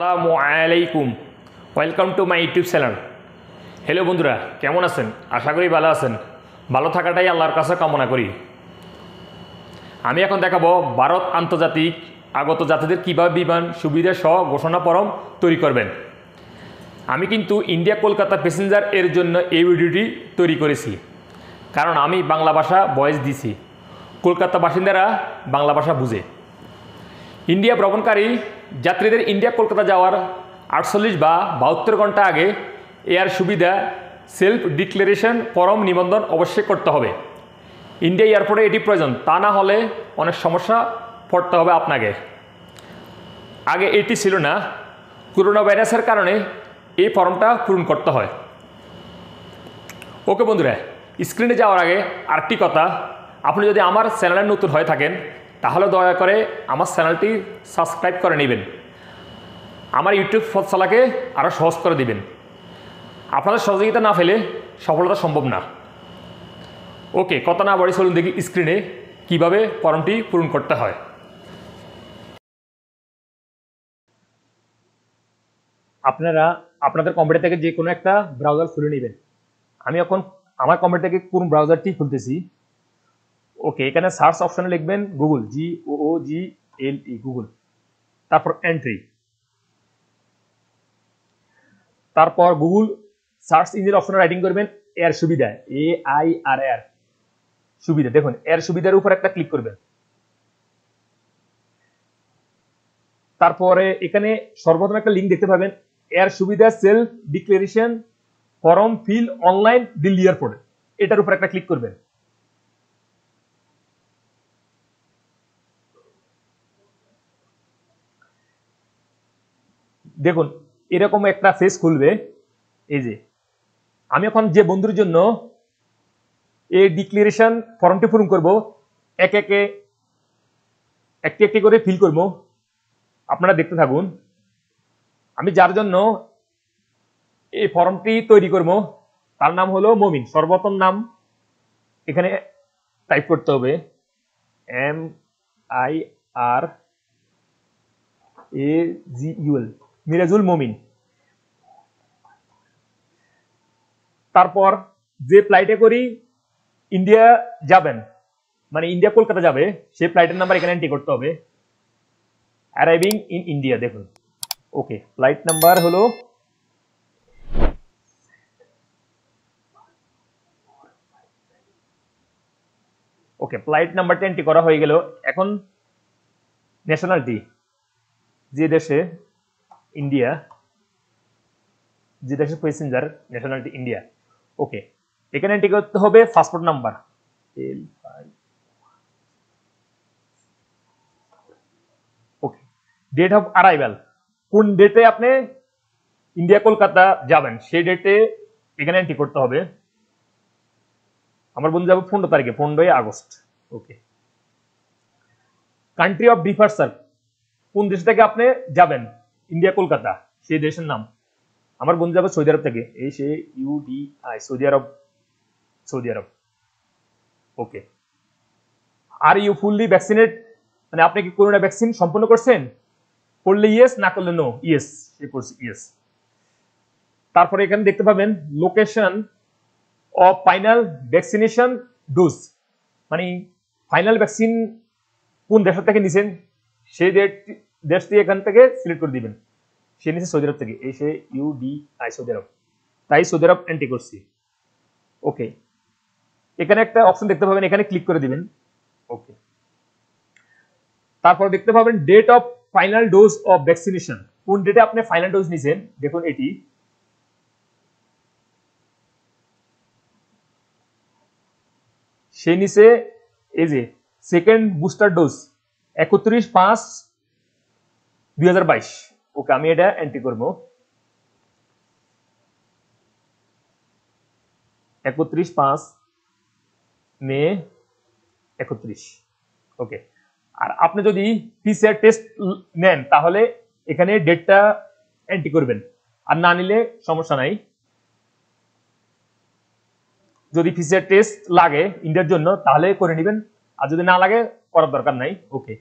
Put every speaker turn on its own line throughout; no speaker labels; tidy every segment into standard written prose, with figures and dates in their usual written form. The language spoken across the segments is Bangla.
আসসালামু আলাইকুম, welcome to my YouTube channel. Hello বন্ধুরা, কেমন আছেন? আশা করি ভালো আছেন। ভালো থাকাটাই আল্লাহর কাছে কামনা করি। আমি এখন দেখাবো ভারত আন্তর্জাতিক আগত যাত্রীদের কীভাবে বিমান সুবিধা সহ ঘোষণা ফরম তৈরি করবেন। আমি কিন্তু ইন্ডিয়া কলকাতা প্যাসেঞ্জার এর জন্য এই ভিডিওটি তৈরি করেছি, কারণ আমি বাংলা ভাষা ভয়েস দিছি, কলকাতা বাসিন্দারা বাংলা ভাষা বুঝে। ইন্ডিয়া ভ্রমণকারী যাত্রীদের ইন্ডিয়া কলকাতা যাওয়ার 48 বা 72 ঘন্টা আগে এয়ার সুবিধা সেলফ ডিক্লারেশন ফর্ম নিবন্ধন অবশ্যই করতে হবে। ইন্ডিয়া এয়ারপোর্টে এটি প্রয়োজন, তা না হলে অনেক সমস্যা পড়তে হবে আপনাকে। আগে এটি ছিল না, করোনা ভাইরাসের কারণে এই ফর্মটা পূরণ করতে হয়। ওকে বন্ধুরা, স্ক্রিনে যাওয়ার আগে আরেকটি কথা, আপনি যদি আমার চ্যানেলে নতুন হয়ে থাকেন তাহলে দয়া করে আমার চ্যানেলটি সাবস্ক্রাইব করে নেবেন, আমার ইউটিউব পথ চলাকে আরও সহজ করে দিবেন। আপনাদের সহযোগিতা না পেলে সফলতা সম্ভব না। ওকে, কথা না বাড়ি চলুন দেখি স্ক্রিনে কিভাবে ফর্মটি পূরণ করতে হয়। আপনারা আপনাদের কম্পিউটার থেকে যে কোনো একটা ব্রাউজার খুলে নেবেন। আমি এখন আমার কম্পিউটার থেকে কোন ব্রাউজারটি খুলতেছি। ওকে, এখানে সার্চ অপশনে লিখবেন গুগল, GOOGLE, গুগল, তারপর এন্ট্রি, তারপর গুগল সার্চ ইঞ্জিন অপশনে রাইটিং করবেন এয়ার সুবিধা, AIR সুবিধা। দেখুন এয়ার সুবিধার উপর একটা ক্লিক করবেন। তারপরে এখানে সর্বপ্রথম একটা লিঙ্ক দেখতে পাবেন, এয়ার সুবিধা self declaration form fill online Delhi airport, এটার উপর একটা ক্লিক করবেন। দেখুন এরকম একটা ফেস খুলবে। এই যে আমি এখন যে বন্ধুর জন্য এই ডিক্লারেশন ফর্মটি পূরণ করব, একে একে একটি একটি করে ফিল করব, আপনারা দেখতে থাকুন। আমি যার জন্য এই ফর্মটি তৈরি করব তার নাম হলো মমিন। সর্বপ্রথম নাম এখানে টাইপ করতে হবে, MIRAZUL, মিরাজুল মমিন। তারপর যে ফ্লাইটে করি ইন্ডিয়া যাবেন, মানে ইন্ডিয়া কলকাতা যাবে, সেই ফ্লাইটের নাম্বার এখানে এন্ট্রি করতে হবে। অ্যারাইভিং ইন ইন্ডিয়া, দেখুন ওকে, ফ্লাইট নাম্বার হলো ওকে, ফ্লাইট নাম্বারটা এন্ট্রি করা হয়ে গেল। এখন ন্যাশনালিটি, যে দেশে ইন্ডিয়া, যে দেশের প্যাসেঞ্জার, ন্যাশনালিটি ইন্ডিয়া। ওকে, এখানে এন্ট্রি করতে হবে passport number, okay, date of arrival, কোন ডেটে আপনি ইন্ডিয়া কলকাতা যাবেন সেই ডেটে এখানে এন্ট্রি করতে হবে। আমার বন্ধু যাবে 15 তারিখে, 15 August. Okay, country of departure, কোন দেশ থেকে আপনি যাবেন ইন্ডিয়া কলকাতা সেই দেশের নাম। আমার বন্ধু যাবে সৌদি আরব থেকে, এই সে UDI, Saudi Arab, Saudi Arab. Okay, are you fully vaccinate, মানে আপনি কি করোনা ভ্যাকসিন সম্পন্ন করছেন? করলে ইয়েস, না করলে নো। ইয়েস, সে করছে ইয়েস। তারপরে এখানে দেখতে পাবেন location of final vaccination dose, মানে ফাইনাল ভ্যাকসিন কোন দেশ থেকে নিছেন সেই দেশটি এখান থেকে সিলেক্ট করে দিবেন। সে নিচে সৌদি আরব থেকে, এই সে UDI, সৌদি আরব, তাই সৌদি আরব এন্ট্রি করছি। ওকে, এখানে একটা অপশন দেখতে পাবেন, এখানে ক্লিক করে দিবেন। ওকে, তারপর দেখতে পাবেন date of final dose of vaccination, কোন ডেটে আপনি ফাইনাল ডোজ নিছেন। দেখুন এটি সেই নিচে, এই যে সেকেন্ড বুস্টার ডোজ 31/5/2022। ওকে, আমি এটা এন্ট্রি করব 31/5/31। ওকে, আর আপনি যদি PCR টেস্ট নেন তাহলে এখানে ডেটটা এন্ট্রি করবেন, আর না নিলে সমস্যা নাই। যদি PCR টেস্ট লাগে ইন্ডিয়ার জন্য তাহলে করে নেবেন, আর যদি না লাগে করার দরকার নাই। ওকে,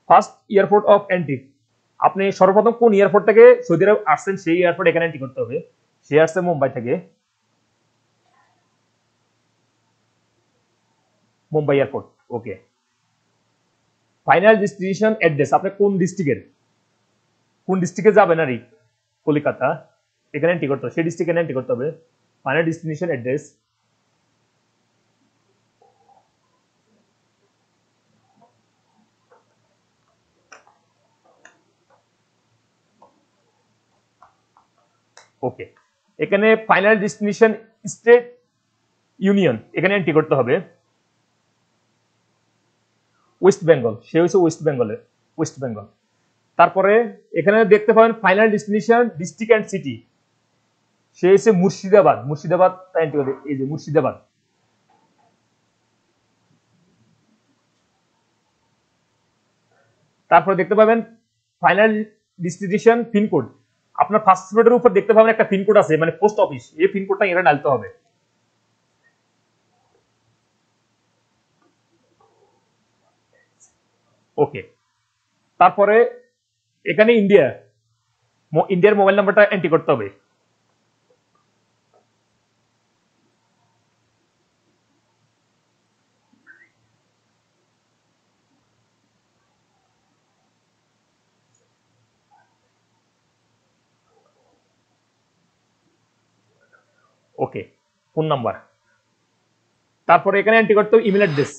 ফার্স্ট এয়ারপোর্ট অফ এন্ট্রি, আপনি সর্বপ্রথম কোন এয়ারপোর্ট থেকে সৌদি আরব আসছেন সেই এয়ারপোর্ট এখানে এন্ট্রি করতে হবে। সে আসছে মুম্বাই থেকে, মুম্বাই এয়ারপোর্ট। ওকে, ফাইনাল ডেস্টিনেশন অ্যাড্রেস, আপনি কোন ডিস্ট্রিক্টে যাবেন আর কলকাতা, এখানে এন্ট্রি করতে হবে, সেই ডিস্ট্রিক্টে এন্ট্রি করতে হবে। ফাইনাল ডেস্টিনেশন অ্যাড্রেস, ওকে, এখানে ফাইনাল ডেস্টিনেশন স্টেট ইউনিয়ন, এখানে এন্ট্রি করতে হবে ওয়েস্ট বেঙ্গল, সে হচ্ছে ওয়েস্ট বেঙ্গল। তারপরে এখানে দেখতে পাবেন final destination district and city, সে হচ্ছে মুর্শিদাবাদ এন্ট্রি করবে, এই যে মুর্শিদাবাদ। তারপরে দেখতে পাবেন ফাইনাল ডেস্টিনেশন পিনকোড, আপনার পাসপোর্টের উপর দেখতে পাবেন একটা পিনকোড আছে, মানে পোস্ট অফিস, এই পিনকোডটা এখানে ডালতে হবে। ওকে, তারপরে এখানে ইন্ডিয়ার মোবাইল নাম্বারটা এন্ট্রি করতে হবে। ওকে, ফোন নাম্বার। তারপরে এখানে এন্ট্রি করতে হবে ইমেল অ্যাড্রেস,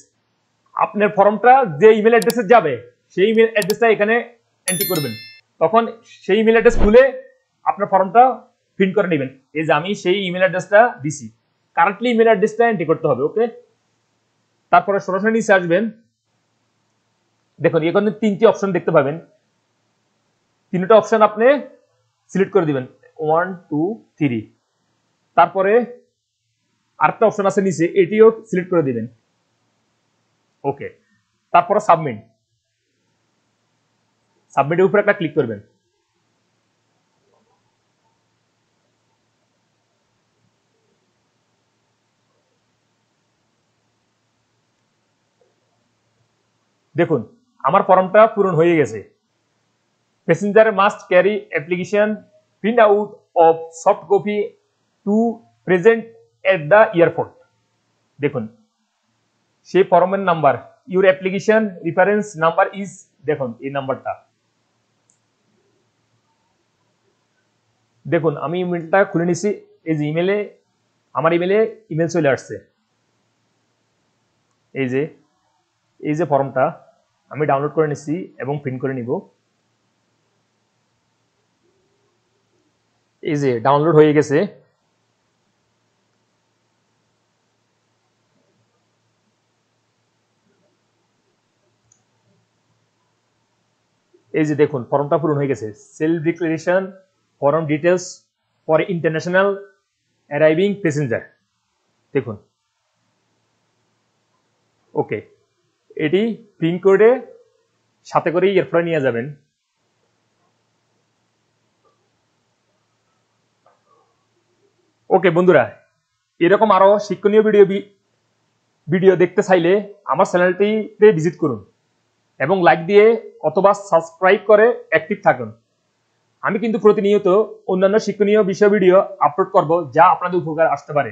আপনার ফর্মটা যে ইমেল অ্যাড্রেসে যাবে সেই ইমেল অ্যাড্রেসটা এখানে এন্ট্রি করবেন। তখন সেই ইমেল অ্যাড্রেস খুলে আপনার ফর্মটা ফিল করে নেবেন। এই যে আমি সেই ইমেল অ্যাড্রেসটা দিছি, কারেন্টলি ইমেল অ্যাড্রেসটা এন্ট্রি করতে হবে। ওকে, তারপরে সরাসরি নিচে আসবেন, দেখুন এখানে 3টি অপশন দেখতে পাবেন, 3টা অপশন আপনি সিলেক্ট করে দিবেন 1 2 3। তারপরে আরেকটা অপশন আছে নিচে, এটিও সিলেক্ট করে দিবেন। ওকে, তারপরে সাবমিটের উপরে একটা ক্লিক করবেন। দেখুন আমার ফর্মটা পূরণ হয়ে গেছে। Passenger must carry application print out of soft copy to present at the airport. দেখুন সেই ফর্মের number, your application reference number is, দেখুন এই নাম্বারটা। দেখুন আমি ইমেলটা খুলে নিছি, এই যে আমার ইমেল চলে আসছে। এই যে ফর্মটা আমি ডাউনলোড করে নিচ্ছি এবং প্রিন্ট করে নিব। এই যে ডাউনলোড হয়ে গেছে। এই যে দেখুন ফর্মটা পূরণ হয়ে গেছে, self declaration form details for international arriving passenger. দেখুন ওকে, এটি প্রিন্ট করে সাথে করে এরপরে নিয়ে যাবেন। ওকে বন্ধুরা, এরকম আরো শিক্ষণীয় ভিডিও দেখতে চাইলে আমার চ্যানেলটিতে ভিজিট করুন এবং লাইক দিয়ে অথবা সাবস্ক্রাইব করে অ্যাক্টিভ থাকুন। আমি কিন্তু প্রতিনিয়ত অন্যান্য শিক্ষণীয় বিষয় ভিডিও আপলোড করব, যা আপনাদের উপকার আসতে পারে।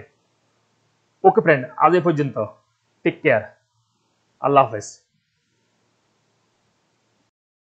ওকে ফ্রেন্ড, আজ এই পর্যন্ত, টেক কেয়ার, আল্লাহ হাফেজ।